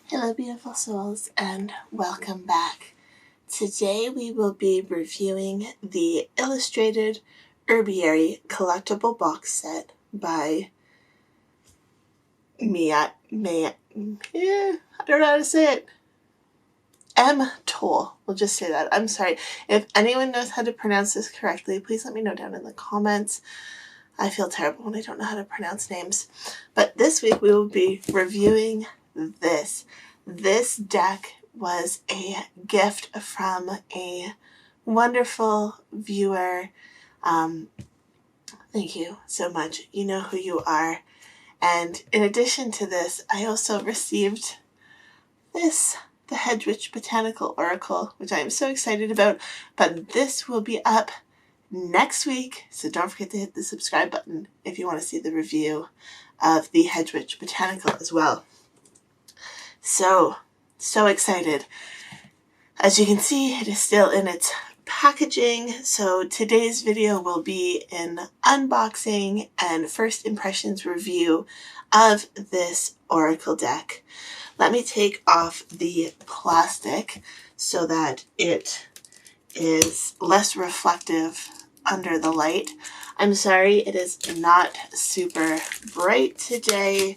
Hello beautiful souls and welcome back. Today we will be reviewing the Illustrated Herbiary Collectible box set by I don't know how to say it. Maia Toll. We'll just say that. I'm sorry. If anyone knows how to pronounce this correctly, please let me know down in the comments. I feel terrible when I don't know how to pronounce names. But this week we will be reviewing this. This deck was a gift from a wonderful viewer. Thank you so much. You know who you are. And in addition to this, I also received this, the Hedwig Botanical Oracle, which I am so excited about. But this will be up next week, so don't forget to hit the subscribe button if you want to see the review of the Hedwig Botanical as well. So excited. As you can see, it is still in its packaging, so today's video will be an unboxing and first impressions review of this Oracle deck. Let me take off the plastic so that it is less reflective under the light. I'm sorry, it is not super bright today.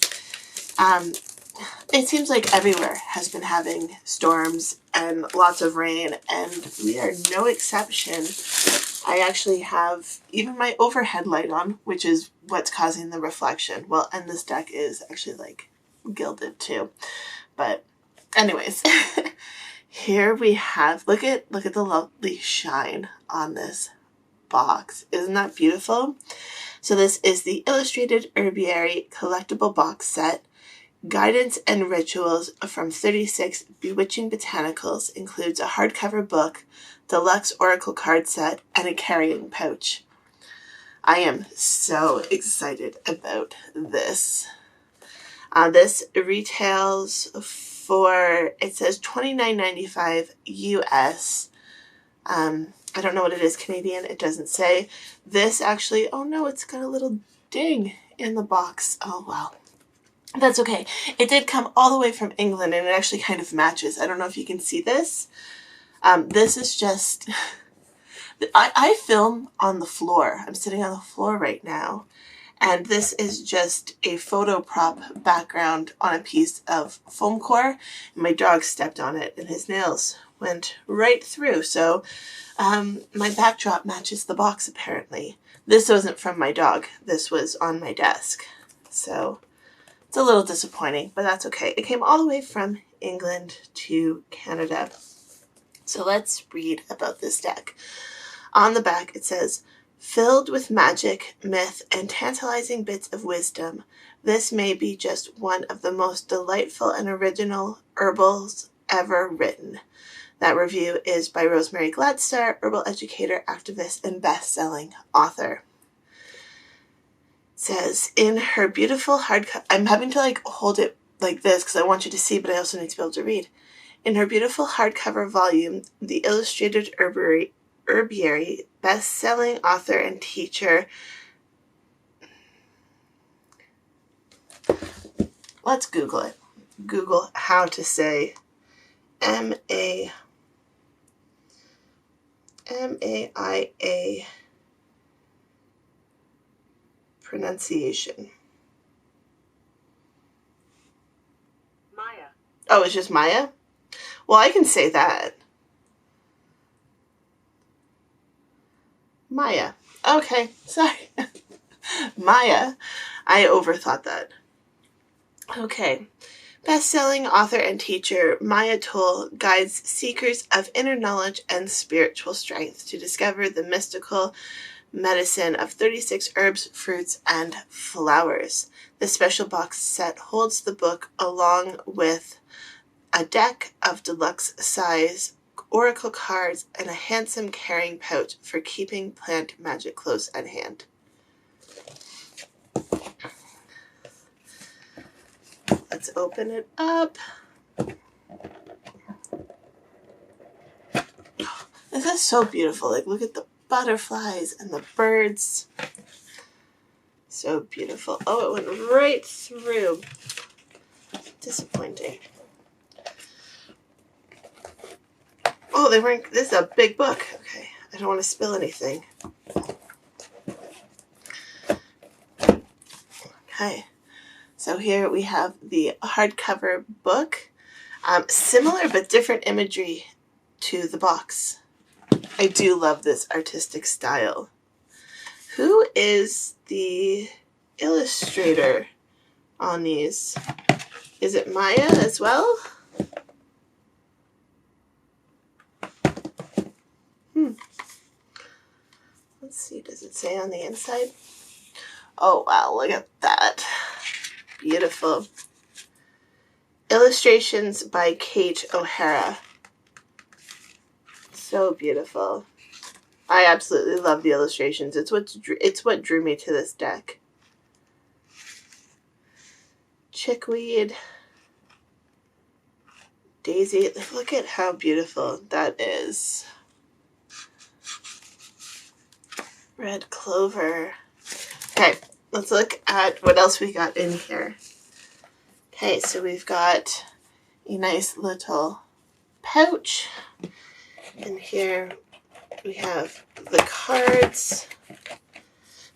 It seems like everywhere has been having storms and lots of rain, and we are no exception. I actually have even my overhead light on, which is what's causing the reflection. Well, and this deck is actually like gilded too. But anyways, here we have, look at the lovely shine on this box. Isn't that beautiful? So this is the Illustrated Herbiary Collectible box set. Guidance and Rituals from 36 Bewitching Botanicals includes a hardcover book, deluxe oracle card set, and a carrying pouch. I am so excited about this. This retails for, it says $29.95 US. I don't know what it is Canadian. It doesn't say. This actually, oh no, it's got a little ding in the box. Oh well. That's okay. It did come all the way from England, and it actually kind of matches. I don't know if you can see this. This is just... I film on the floor. I'm sitting on the floor right now. And this is just a photo prop background on a piece of foam core. And my dog stepped on it, and his nails went right through. So my backdrop matches the box, apparently. This wasn't from my dog. This was on my desk. So... it's a little disappointing, but that's okay. It came all the way from England to Canada. So let's read about this deck. On the back it says, filled with magic, myth, and tantalizing bits of wisdom, this may be just one of the most delightful and original herbals ever written. That review is by Rosemary Gladstar, herbal educator, activist, and best-selling author. Says in her beautiful hardcover, I'm having to like hold it like this because I want you to see, but I also need to be able to read. In her beautiful hardcover volume, the Illustrated Herbiary best-selling author and teacher. Let's Google it. Google how to say M-A-I-A pronunciation. Maia. Oh, it's just Maia? Well, I can say that. Maia. Okay, sorry. Maia. I overthought that. Okay. Best-selling author and teacher Maia Toll guides seekers of inner knowledge and spiritual strength to discover the mystical medicine of 36 herbs, fruits, and flowers. This special box set holds the book along with a deck of deluxe size oracle cards and a handsome carrying pouch for keeping plant magic close at hand. Let's open it up. This is so beautiful. Like, look at the butterflies and the birds. So beautiful. Oh, it went right through. Disappointing. Oh, they weren't. This is a big book. Okay, I don't want to spill anything. Okay, so here we have the hardcover book. Similar but different imagery to the box. I do love this artistic style. Who is the illustrator on these? Is it Maia as well? Let's see, does it say on the inside? Oh wow, look at that. Beautiful. Illustrations by Kate O'Hara. So beautiful. I absolutely love the illustrations. It's what drew me to this deck. Chickweed. Daisy. Look at how beautiful that is. Red clover. Okay, let's look at what else we got in here. Okay, so we've got a nice little pouch. And here we have the cards.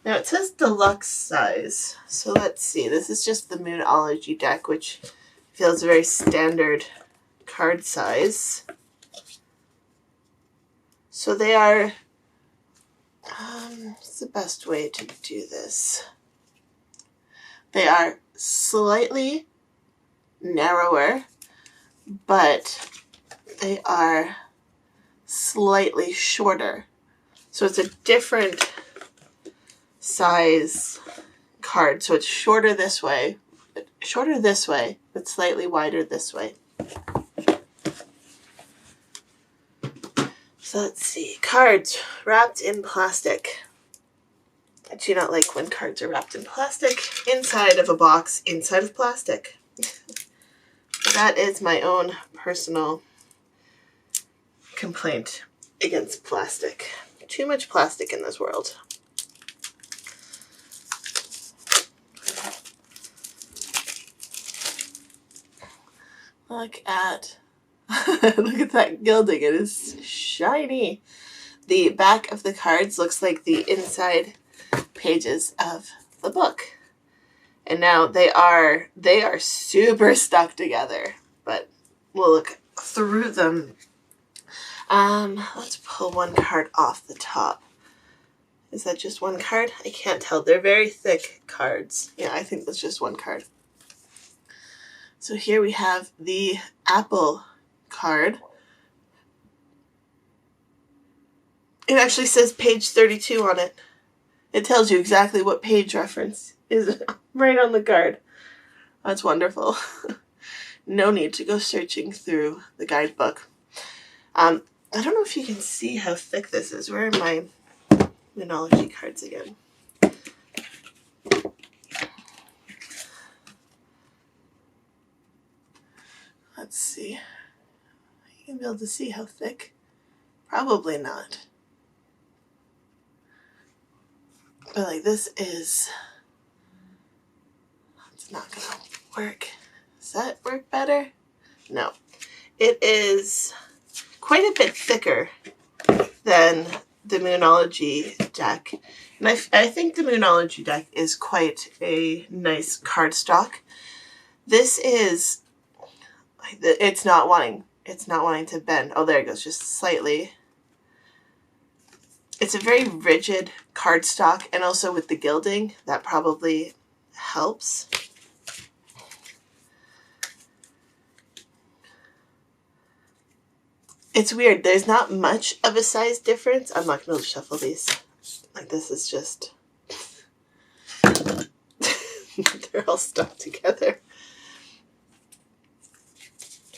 Now it says deluxe size. So let's see. This is just the Moonology deck, which feels very standard card size. So they are, what's the best way to do this? They are slightly narrower, but they are slightly shorter. So it's a different size card. So it's shorter this way, but slightly wider this way. So let's see. Cards wrapped in plastic. I do not like when cards are wrapped in plastic inside of a box inside of plastic. That is my own personal complaint against plastic. Too much plastic in this world. Look at that gilding. It is shiny. The back of the cards looks like the inside pages of the book. And now they are super stuck together, but we'll look through them. Let's pull one card off the top. Is that just one card? I can't tell. They're very thick cards. Yeah, I think that's just one card. So here we have the apple card. It actually says page 32 on it. It tells you exactly what page reference is right on the card. That's wonderful. No need to go searching through the guidebook. I don't know if you can see how thick this is. Where are my Moonology cards again? Let's see. You can be able to see how thick. Probably not. But like this is, it's not gonna work. Does that work better? No. It is quite a bit thicker than the Moonology deck. And I think the Moonology deck is quite a nice cardstock. This is, it's not wanting to bend. Oh, there it goes, just slightly. It's a very rigid cardstock, and also with the gilding, that probably helps. It's weird. There's not much of a size difference. I'm not going to shuffle these. Like, this is just... They're all stuck together.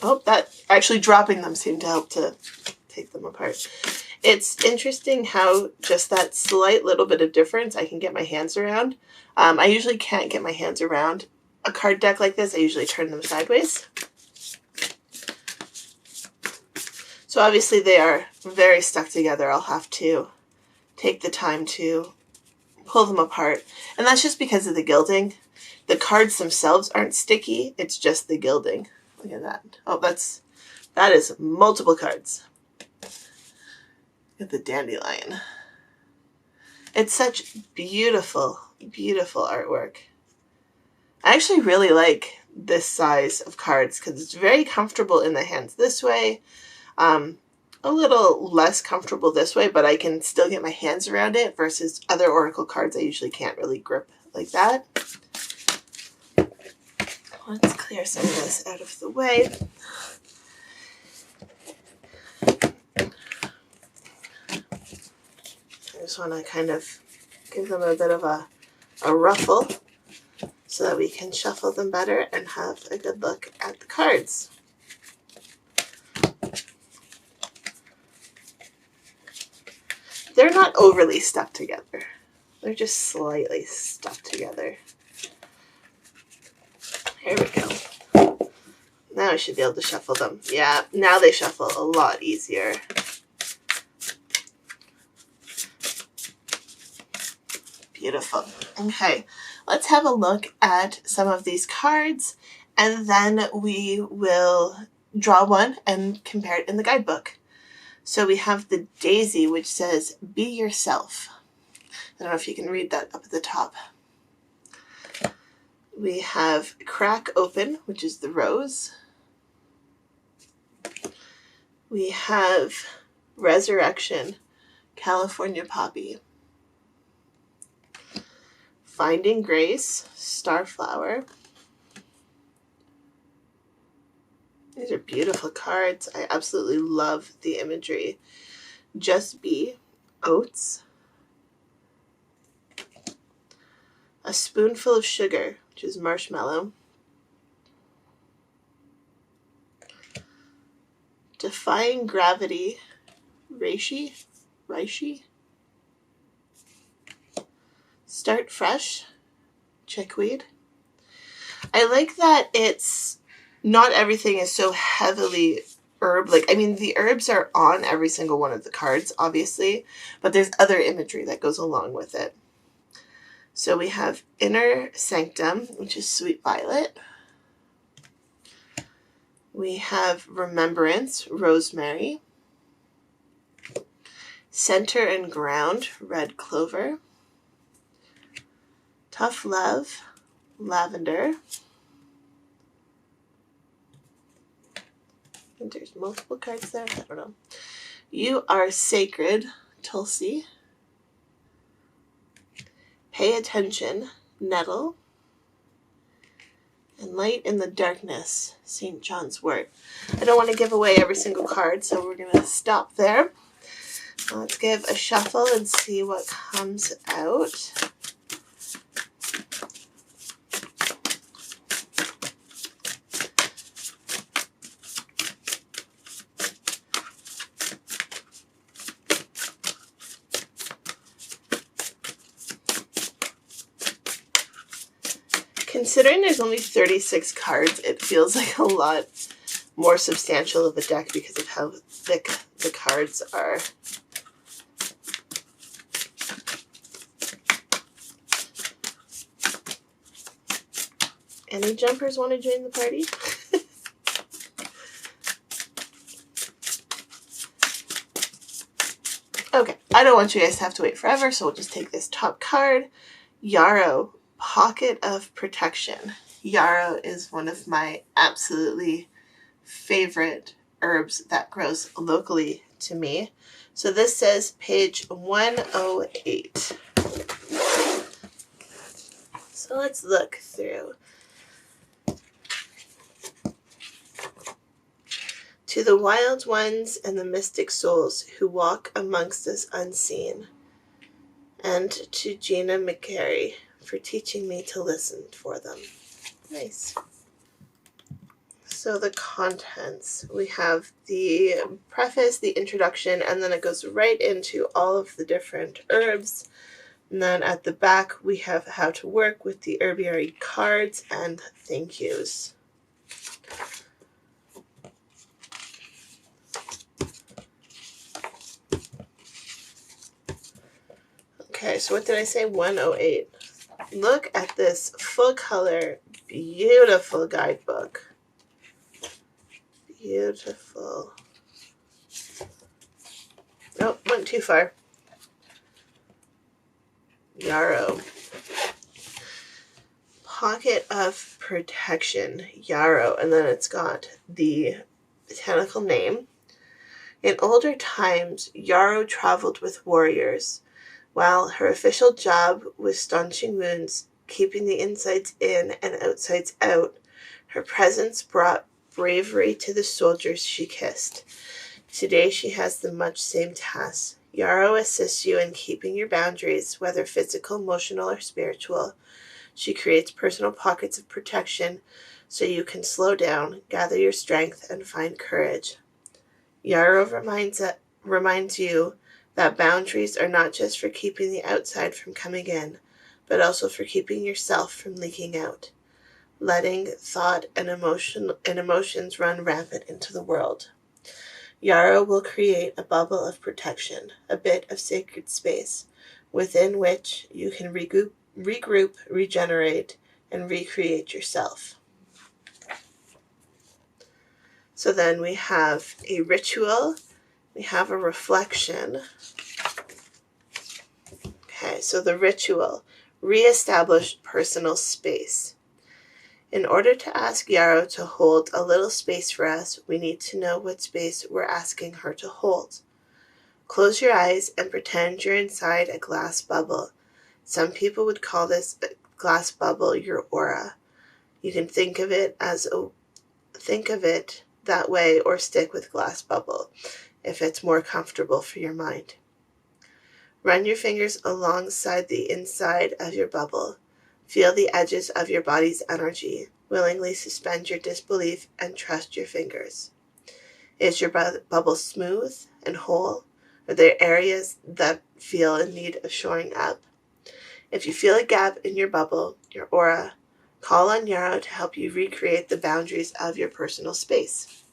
Oh, that actually dropping them seemed to help to take them apart. It's interesting how just that slight little bit of difference I can get my hands around. I usually can't get my hands around a card deck like this. I usually turn them sideways. So obviously they are very stuck together. I'll have to take the time to pull them apart. And that's just because of the gilding. The cards themselves aren't sticky. It's just the gilding. Look at that. Oh, that is multiple cards. At the dandelion. It's such beautiful, beautiful artwork. I actually really like this size of cards because it's very comfortable in the hands this way. A little less comfortable this way, but I can still get my hands around it versus other oracle cards I usually can't really grip like that. Let's clear some of this out of the way. I just want to kind of give them a bit of a ruffle so that we can shuffle them better and have a good look at the cards. They're not overly stuck together. They're just slightly stuck together. Here we go. Now I should be able to shuffle them. Yeah, now they shuffle a lot easier. Beautiful. Okay, let's have a look at some of these cards, and then we will draw one and compare it in the guidebook. So we have the daisy, which says, be yourself. I don't know if you can read that up at the top. We have crack open, which is the rose. We have resurrection, California poppy. Finding grace, starflower. These are beautiful cards. I absolutely love the imagery. Just be, oats. A spoonful of sugar, which is marshmallow. Defying gravity, reishi. Start fresh, chickweed. I like that it's not everything is so heavily herb. Like, I mean, the herbs are on every single one of the cards, obviously, but there's other imagery that goes along with it. So we have inner sanctum, which is sweet violet. We have remembrance, rosemary. Center and ground, red clover. Tough love, lavender. I think there's multiple cards there. I don't know. You are sacred, tulsi. Pay attention, nettle. And light in the darkness, St. John's wort. I don't want to give away every single card, so we're going to stop there. Let's give a shuffle and see what comes out. Considering there's only 36 cards, it feels like a lot more substantial of a deck because of how thick the cards are. Any jumpers want to join the party? Okay, I don't want you guys to have to wait forever, so we'll just take this top card. Yarrow, Pocket of Protection. Yarrow is one of my absolutely favorite herbs that grows locally to me. So this says page 108. So let's look through. To the wild ones and the mystic souls who walk amongst us unseen, and to Gina McCary for teaching me to listen for them. Nice. So the contents, we have the preface, the introduction, and then it goes right into all of the different herbs. And then at the back, we have how to work with the herbiary cards and thank yous. Okay, so what did I say? 108. Look at this full color, beautiful guidebook. Beautiful. Nope, went too far. Yarrow. Pocket of Protection, Yarrow, and then it's got the botanical name. In older times, Yarrow traveled with warriors. While her official job was staunching wounds, keeping the insides in and outsides out, her presence brought bravery to the soldiers she kissed. Today she has the much same task. Yarrow assists you in keeping your boundaries, whether physical, emotional, or spiritual. She creates personal pockets of protection so you can slow down, gather your strength, and find courage. Yarrow reminds you that boundaries are not just for keeping the outside from coming in, but also for keeping yourself from leaking out, letting thought and emotions run rampant into the world. Yarrow will create a bubble of protection, a bit of sacred space, within which you can regroup, regenerate, and recreate yourself. So then we have a ritual, we have a reflection. Okay, so the ritual, reestablish personal space. In order to ask Yarrow to hold a little space for us, we need to know what space we're asking her to hold. Close your eyes and pretend you're inside a glass bubble. Some people would call this glass bubble your aura. You can think of it that way or stick with glass bubble if it's more comfortable for your mind. Run your fingers alongside the inside of your bubble. Feel the edges of your body's energy. Willingly suspend your disbelief and trust your fingers. Is your bubble smooth and whole? Are there areas that feel in need of shoring up? If you feel a gap in your bubble, your aura, call on Yarrow to help you recreate the boundaries of your personal space.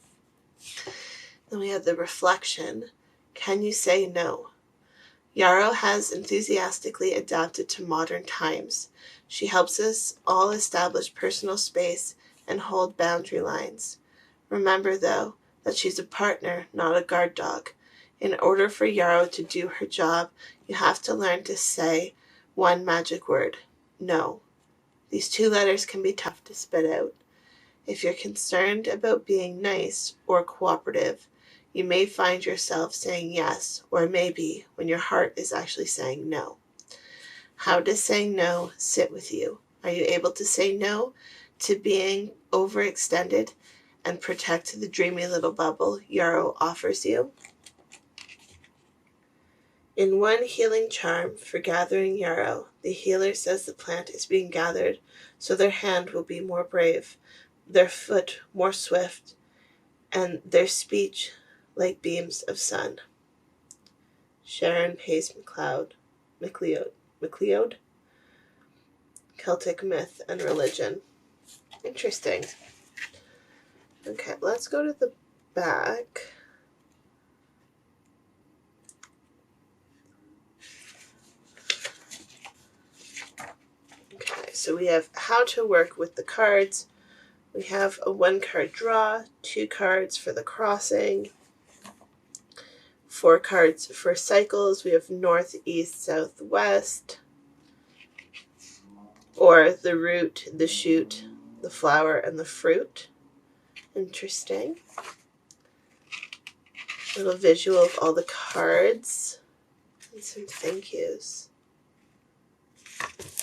Then we have the reflection. Can you say no? Yarrow has enthusiastically adapted to modern times. She helps us all establish personal space and hold boundary lines. Remember, though, that she's a partner, not a guard dog. In order for Yarrow to do her job, you have to learn to say one magic word: no. These 2 letters can be tough to spit out. If you're concerned about being nice or cooperative, you may find yourself saying yes, or maybe when your heart is actually saying no. How does saying no sit with you? Are you able to say no to being overextended and protect the dreamy little bubble Yarrow offers you? In one healing charm for gathering Yarrow, the healer says the plant is being gathered so their hand will be more brave, their foot more swift, and their speech like beams of sun. Sharon Pace MacLeod, Celtic Myth and Religion. Interesting. Okay, let's go to the back. Okay, so we have how to work with the cards. We have a 1-card draw, 2 cards for the crossing, 4 cards for cycles. We have north, east, south, west, or the root, the shoot, the flower, and the fruit. Interesting. Little visual of all the cards and some thank yous.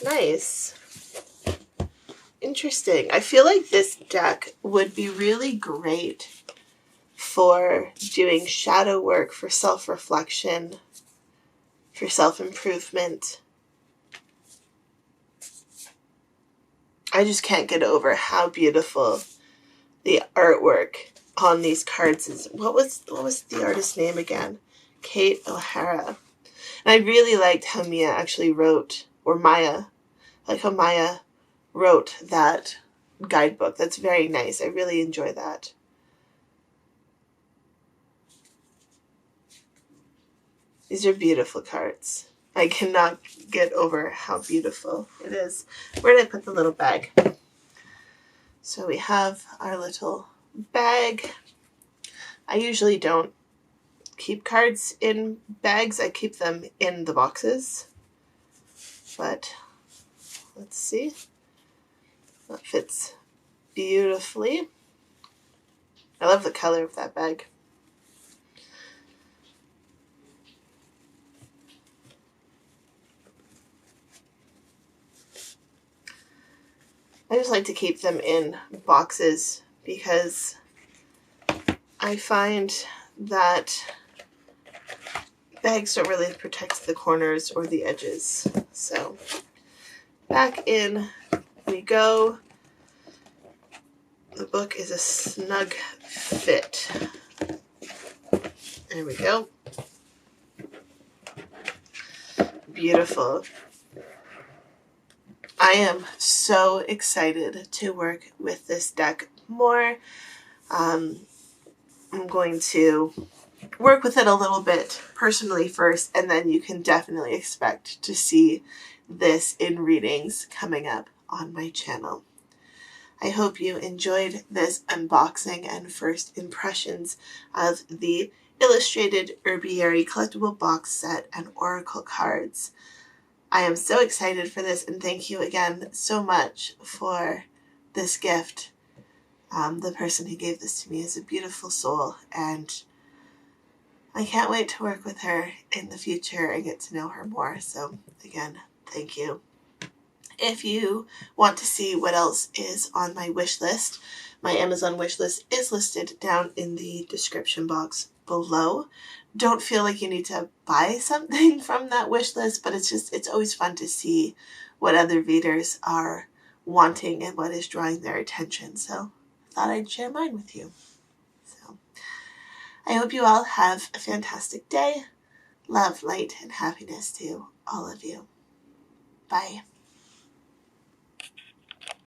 Nice. Interesting. I feel like this deck would be really great for doing shadow work, for self-reflection, for self-improvement. I just can't get over how beautiful the artwork on these cards is. What was the artist's name again? Kate O'Hara. And I really liked how Mia actually wrote, or Maia, like how Maia wrote that guidebook. That's very nice. I really enjoy that. These are beautiful cards. I cannot get over how beautiful it is. Where did I put the little bag? So we have our little bag. I usually don't keep cards in bags. I keep them in the boxes. But let's see. That fits beautifully. I love the color of that bag. I just like to keep them in boxes because I find that bags don't really protect the corners or the edges. So back in we go. The book is a snug fit. There we go. Beautiful. I am so excited to work with this deck more. I'm going to work with it a little bit personally first, and then you can definitely expect to see this in readings coming up on my channel. I hope you enjoyed this unboxing and first impressions of the Illustrated Herbiary Collectible box set and oracle cards. I am so excited for this, and thank you again so much for this gift. The person who gave this to me is a beautiful soul, and I can't wait to work with her in the future and get to know her more. So again, thank you. If you want to see what else is on my wish list, my Amazon wish list is listed down in the description box below. Don't feel like you need to buy something from that wish list, but it's always fun to see what other readers are wanting and what is drawing their attention. So I thought I'd share mine with you. So I hope you all have a fantastic day. Love, light, and happiness to all of you. Bye.